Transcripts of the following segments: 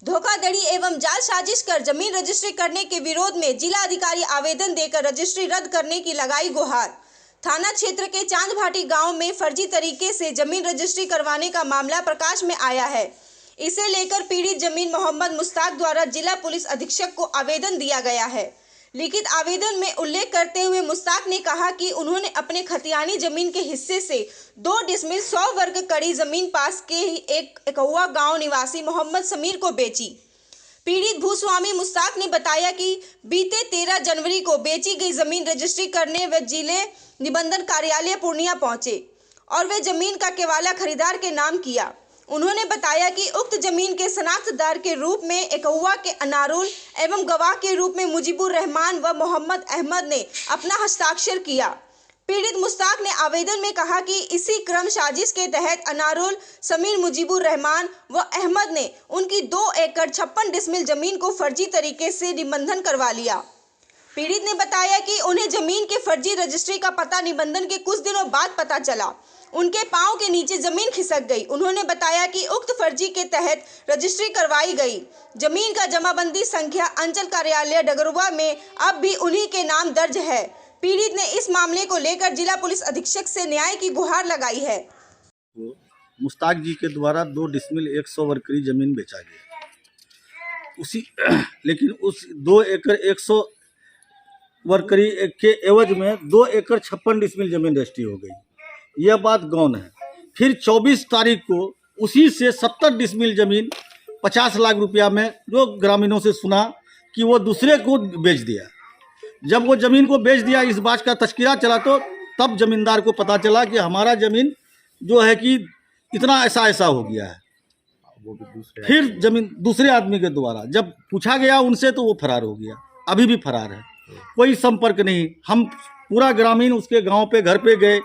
धोखाधड़ी एवं जाल साजिश कर जमीन रजिस्ट्री करने के विरोध में जिला अधिकारी आवेदन देकर रजिस्ट्री रद्द करने की लगाई गुहार। थाना क्षेत्र के चांदभाटी गांव में फर्जी तरीके से जमीन रजिस्ट्री करवाने का मामला प्रकाश में आया है। इसे लेकर पीड़ित जमीन मोहम्मद मुश्ताक द्वारा जिला पुलिस अधीक्षक को आवेदन दिया गया है। लिखित आवेदन में उल्लेख करते हुए मुश्ताक ने कहा कि उन्होंने अपने खतियानी जमीन के हिस्से से 2 डिसमिल 100 वर्ग कड़ी जमीन पास के ही एक एकहुआ गांव निवासी मोहम्मद समीर को बेची। पीड़ित भूस्वामी मुश्ताक ने बताया कि बीते 13 जनवरी को बेची गई जमीन रजिस्ट्री करने वे जिले निबंधन कार्यालय पूर्णिया पहुंचे और वे जमीन का केवाला खरीदार के नाम किया। उन्होंने बताया कि उक्त जमीन के शनाख्तदार के रूप में एकहुआ के अनारुल एवं गवाह के रूप में मुजीबुर रहमान व मोहम्मद अहमद ने अपना हस्ताक्षर किया। पीड़ित मुश्ताक ने आवेदन में कहा कि इसी क्रम साजिश के तहत अनारुल, समीर, मुजीबुर रहमान व अहमद ने उनकी 2 एकड़ 56 डिसमिल जमीन को फर्जी तरीके से निबंधन करवा लिया। पीड़ित ने बताया कि उन्हें जमीन के फर्जी रजिस्ट्री का पता निबंधन के कुछ दिनों बाद पता चला। उनके पांव के नीचे जमीन खिसक गई। उन्होंने बताया कि उक्त फर्जी के तहत रजिस्ट्री करवाई गई जमीन का जमाबंदी संख्या अंचल कार्यालय डगरुआ में अब भी उन्हीं के नाम दर्ज है। पीड़ित ने इस मामले को लेकर जिला पुलिस अधीक्षक से न्याय की गुहार लगाई है। मुश्ताक जी के द्वारा 2 डिसमिल 100 वर्ग कड़ी जमीन बेचा गया लेकिन उस 2 एकड़ 100 वर्ग कड़ी के एवज में 2 एकड़ 56 डिसमिल जमीन रजिस्ट्री हो गई। यह बात गौण है। फिर 24 तारीख को उसी से 70 डिसमिल जमीन 50 लाख रुपया में जो ग्रामीणों से सुना कि वो दूसरे को बेच दिया। जब वो ज़मीन को बेच दिया, इस बात का तस्करा चला तो तब ज़मींदार को पता चला कि हमारा ज़मीन जो है कि इतना ऐसा हो गया है। वो भी फिर ज़मीन दूसरे आदमी के द्वारा जब पूछा गया उनसे तो वो फरार हो गया, अभी भी फरार है, कोई संपर्क नहीं। हम पूरा ग्रामीण उसके गांव पे घर पे गए,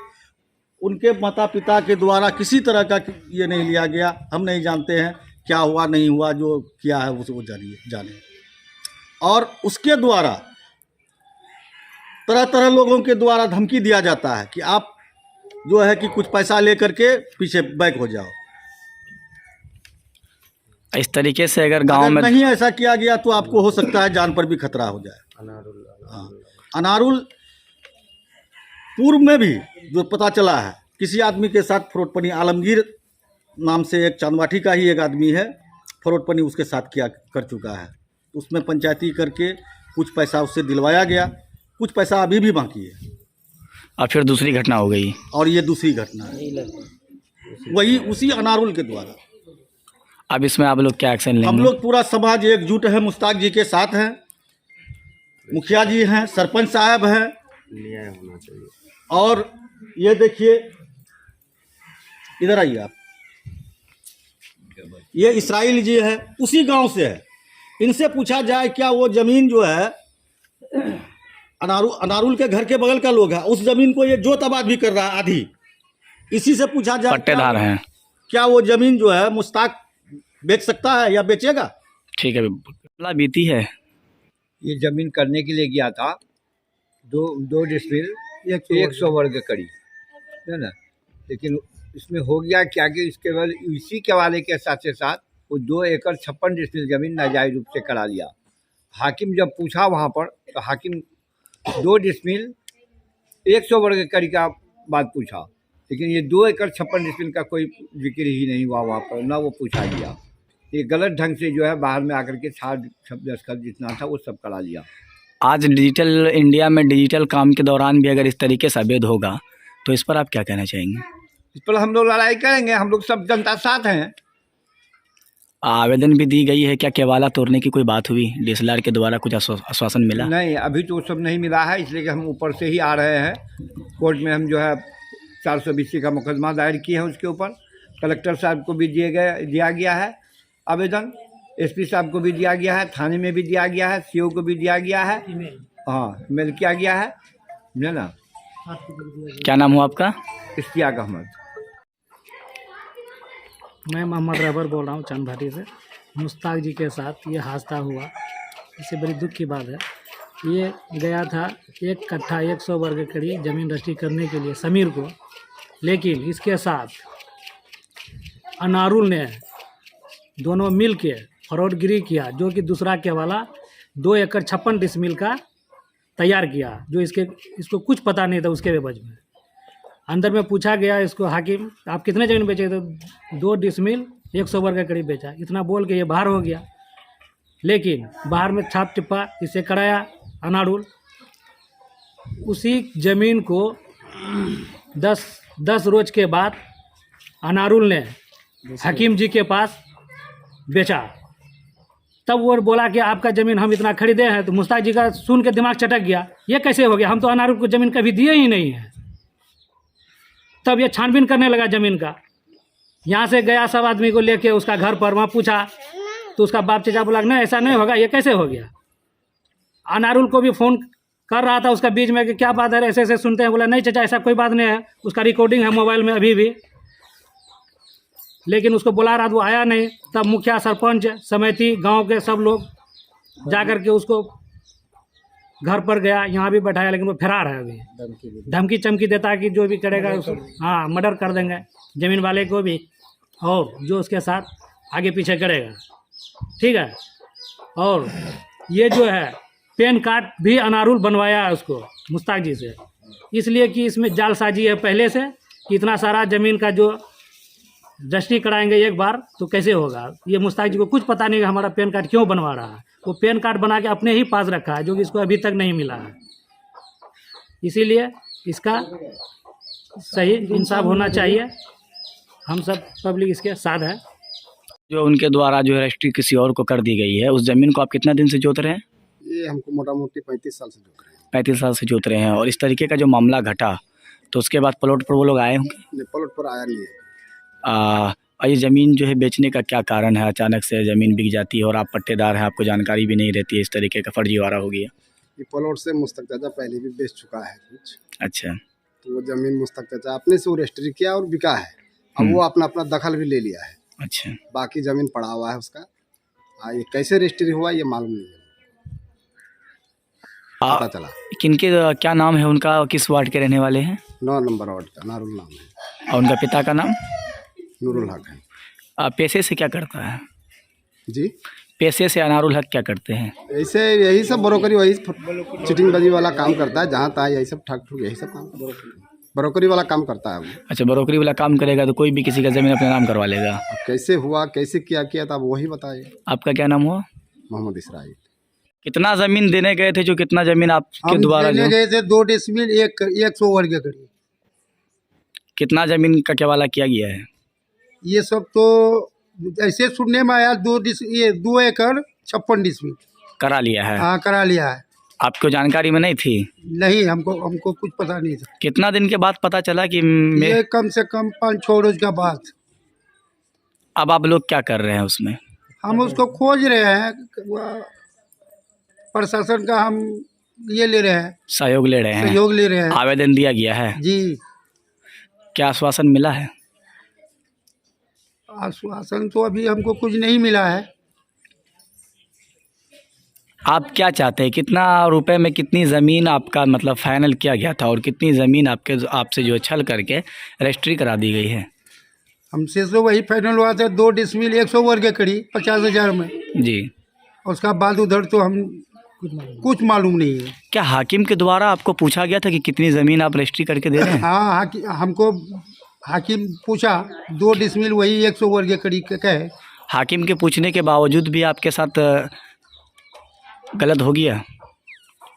उनके माता पिता के द्वारा किसी तरह का ये नहीं लिया गया। हम नहीं जानते हैं क्या हुआ नहीं हुआ, जो किया है वो जाने। और उसके द्वारा तरह तरह लोगों के द्वारा धमकी दिया जाता है कि आप जो है कि कुछ पैसा लेकर के पीछे बैक हो जाओ। इस तरीके से अगर गांव में नहीं ऐसा किया गया तो आपको हो सकता है जान पर भी खतरा हो जाए। अनारुल पूर्व में भी जो पता चला है किसी आदमी के साथ फ्रॉडपनी, आलमगीर नाम से एक चांदभाटी का ही एक आदमी है, फ्रॉडपनी उसके साथ कर चुका है। उसमें पंचायती करके कुछ पैसा उससे दिलवाया गया, कुछ पैसा अभी भी बाकी है। और फिर दूसरी घटना हो गई और ये दूसरी घटना है वही उसी अनारुल के द्वारा। अब इसमें आप लोग क्या एक्शन लेंगे? हम लोग पूरा समाज एकजुट है, मुश्ताक जी के साथ हैं, मुखिया जी हैं, सरपंच साहब हैं, न्याय होना चाहिए। और ये देखिए, इधर आइए आप, ये इसराइल जी है, उसी गांव से है। इनसे पूछा जाए क्या वो जमीन जो है अनारुल के घर के बगल का लोग है, उस जमीन को ये जोत आबाद भी कर रहा है आधी। इसी से पूछा जाए पट्टेदार हैं, क्या वो जमीन जो है मुश्ताक बेच सकता है या बेचेगा? ठीक है, बीती है। ये जमीन करने के लिए गया था, 2 डिसमिल 100 वर्ग कड़ी है ना, लेकिन इसमें हो गया क्या कि इसके बाद इसी के वाले के साथ वो 2 एकड़ 56 डिसमिल जमीन नाजायज रूप से करा लिया। हाकिम जब पूछा वहाँ पर तो हाकिम 2 डिसमिल 100 वर्ग कड़ी का बात पूछा, लेकिन ये 2 एकड़ 56 डिसमिल का कोई जिक्र ही नहीं हुआ वहाँ पर, ना वो पूछा गया। ये गलत ढंग से जो है बाहर में आकर के 60 दस्तखत जितना था वो सब करा लिया। आज डिजिटल इंडिया में डिजिटल काम के दौरान भी अगर इस तरीके से अवैध होगा तो इस पर आप क्या कहना चाहेंगे? इस पर हम लोग लड़ाई करेंगे, हम लोग सब जनता साथ हैं। आवेदन भी दी गई है, क्या केवाला तोड़ने की कोई बात हुई? डीएसएलआर के द्वारा कुछ आश्वासन मिला? नहीं, अभी तो वो सब नहीं मिला है, इसलिए कि हम ऊपर से ही आ रहे हैं। कोर्ट में हम जो है 420 का मुकदमा दायर किए हैं, उसके ऊपर कलेक्टर साहब को भी दिया गया है आवेदन, एसपी साहब को भी दिया गया है, थाने में भी दिया गया है, सीओ को भी दिया गया है, हाँ मेल किया गया है ना। क्या नाम हुआ आपका? इश्तियाक अहमद। मैं मोहम्मद रबर बोल रहा हूँ चांदभाटी से। मुश्ताक जी के साथ ये हादसा हुआ, इससे बड़ी दुख की बात है। ये गया था 1 कट्ठा 100 वर्ग कड़ी ज़मीन रजिस्ट्री करने के लिए समीर को, लेकिन इसके साथ अनारुल ने दोनों मिल के फ्रॉडगिरी किया, जो कि दूसरा केवाला 2 एकड़ 56 डिसमिल का तैयार किया, जो इसको कुछ पता नहीं था उसके एवज में। अंदर में पूछा गया इसको, हाकिम आप कितने ज़मीन बेचे? तो 2 डिसमिल 100 वर्ग के करीब बेचा। इतना बोल के ये बाहर हो गया, लेकिन बाहर में छाप टिप्पा इसे कराया अनारुल। उसी ज़मीन को 10 रोज के बाद अनारुल ने हकीम जी के पास बेचा। तब वो बोला कि आपका ज़मीन हम इतना खरीदे हैं। तो मुश्ताक जी का सुन के दिमाग चटक गया, ये कैसे हो गया, हम तो अनारुल को ज़मीन कभी दिए ही नहीं है। तब ये छानबीन करने लगा ज़मीन का। यहाँ से गया सब आदमी को लेके उसका घर पर, वहाँ पूछा तो उसका बाप चचा बोला नहीं ऐसा नहीं होगा, ये कैसे हो गया। अनारुल को भी फ़ोन कर रहा था उसका बीच में कि क्या बात है, ऐसे ऐसे सुनते हैं। बोला नहीं चचा ऐसा कोई बात नहीं है, उसका रिकॉर्डिंग है मोबाइल में अभी भी। लेकिन उसको बुला रहा था, वो आया नहीं। तब मुखिया, सरपंच, समिति, गांव के सब लोग जा कर के उसको घर पर गया, यहाँ भी बैठाया, लेकिन वो फरार है अभी। धमकी चमकी देता है कि जो भी करेगा उसको हाँ मर्डर कर देंगे, ज़मीन वाले को भी और जो उसके साथ आगे पीछे करेगा। ठीक है। और ये जो है पैन कार्ड भी अनारुल बनवाया है उसको मुश्ताक जी से, इसलिए कि इसमें जालसाजी है पहले से कि इतना सारा ज़मीन का जो रजिस्ट्री कराएंगे एक बार तो कैसे होगा। ये मुश्ताक जी को कुछ पता नहीं कि हमारा पैन कार्ड क्यों बनवा रहा है। वो पैन कार्ड बना के अपने ही पास रखा है, जो कि इसको अभी तक नहीं मिला है। इसीलिए इसका सही इंसाफ होना चाहिए। हम सब पब्लिक इसके साथ है। जो उनके द्वारा जो रजिस्ट्री किसी और को कर दी गई है, उस ज़मीन को आप कितना दिन से जोत रहे हैं? ये हमको मोटा मोटी 35 साल से जोत रहे हैं। 35 साल से जोत रहे हैं। और इस तरीके का जो मामला घटा तो उसके बाद प्लॉट पर वो लोग आए होंगे? ये प्लॉट पर आया नहीं है। और ये ज़मीन जो है बेचने का क्या कारण है? अचानक से ज़मीन बिक जाती है और आप पट्टेदार हैं, आपको जानकारी भी नहीं रहती है, इस तरीके का फर्जीवाड़ा हो गया। ये प्लॉट से मुश्ताक चाचा पहले भी बेच चुका है कुछ, अच्छा। तो वो ज़मीन मुश्ताक चाचा अपने से वो रजिस्ट्री किया और बिका है। अब वो अपना अपना दखल भी ले लिया है। अच्छा। बाकी ज़मीन पड़ा हुआ है उसका। ये कैसे रजिस्ट्री हुआ ये मालूम नहीं है, पता चला। किनके क्या नाम है उनका, किस वार्ड के रहने वाले हैं? 9 नंबर वार्ड का नारुल नाम है। और उनका पिता का नाम? नूरुल हक है। पैसे से क्या करता है? जी पैसे से अनारुल हक क्या करते हैं? ऐसे यही सब ब्रोकरी, वही चिटिंगबाजी वाला काम करता है। जहाँ तहाँ यही सब ठग ठुक यही सब काम ब्रोकरी वाला काम करता है वो। अच्छा, ब्रोकरी वाला काम करेगा तो कोई भी किसी का ज़मीन अपने नाम करवा लेगा। अब कैसे हुआ, कैसे किया था, अब वही बताइए। आपका क्या नाम हुआ? मोहम्मद इसराइल। कितना ज़मीन देने गए थे? जो कितना ज़मीन आपके हम द्वारा देने जो गए थे 2 डिसमिल 100 वर्ग के करीब। कितना ज़मीन का केवाला किया गया है? ये सब तो ऐसे सुनने में आया 2 एकड़ 56 डिसमिल करा लिया है। हाँ करा लिया है। आपको जानकारी में नहीं थी? नहीं, हमको कुछ पता नहीं था। कितना दिन के बाद पता चला कि ये कम से कम 5-6 रोज का बाद। अब आप लोग क्या कर रहे हैं उसमें? हम उसको खोज रहे हैं, प्रशासन का हम ये ले रहे हैं, सहयोग ले रहे हैं? सहयोग ले रहे हैं। आवेदन दिया गया है? जी, क्या आश्वासन मिला है? आश्वासन तो अभी हमको कुछ नहीं मिला है। आप क्या चाहते हैं? कितना रुपए में कितनी ज़मीन आपका मतलब फाइनल किया गया था और कितनी ज़मीन आपसे जो छल करके रजिस्ट्री करा दी गई है? हमसे तो वही फाइनल हुआ था 2 डिसमिल 100 वर्ग के करीब 50,000 में। जी। उसका बाद उधर तो हम कुछ मालूम नहीं है। क्या हाकिम के द्वारा आपको पूछा गया था कि कितनी ज़मीन आप रजिस्ट्री करके दे रहे हैं? हाँ, हमको हाकिम पूछा 2 डिसमिल वही 100 वर्ग के करीब का है। हाकिम के पूछने के बावजूद भी आपके साथ गलत हो गया?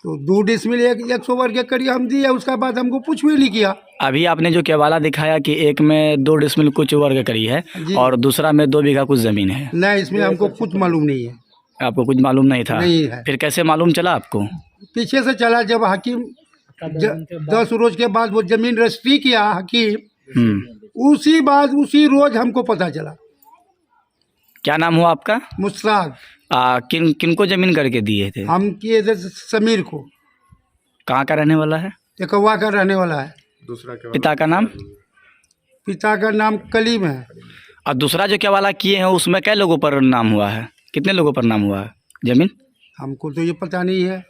तो 2 डिसमिल 100 वर्ग के करीब हम दिए, उसका बाद हमको पूछ भी नहीं किया। अभी आपने जो केवाला दिखाया कि एक में 2 डिसमिल कुछ वर्ग करी है और दूसरा में 2 बीघा कुछ ज़मीन है। नहीं, इसमें हमको कुछ मालूम नहीं है। आपको कुछ मालूम नहीं था? नहीं है। फिर कैसे मालूम चला आपको? पीछे से चला, जब हाकिम 10 रोज के बाद वो जमीन रजिस्ट्री किया हाकिम, उसी रोज हमको पता चला। क्या नाम हुआ आपका? मुश्ताक। किनको जमीन करके दिए थे? हम किए थे समीर को। कहाँ का रहने वाला है? एकवा का रहने वाला है। दूसरा क्या पिता का नाम? पिता का नाम कलीम है। और दूसरा जो केवाला किए हैं उसमें कै लोगों पर नाम हुआ है? कितने लोगों पर नाम हुआ है जमीन? हमको तो ये पता नहीं है।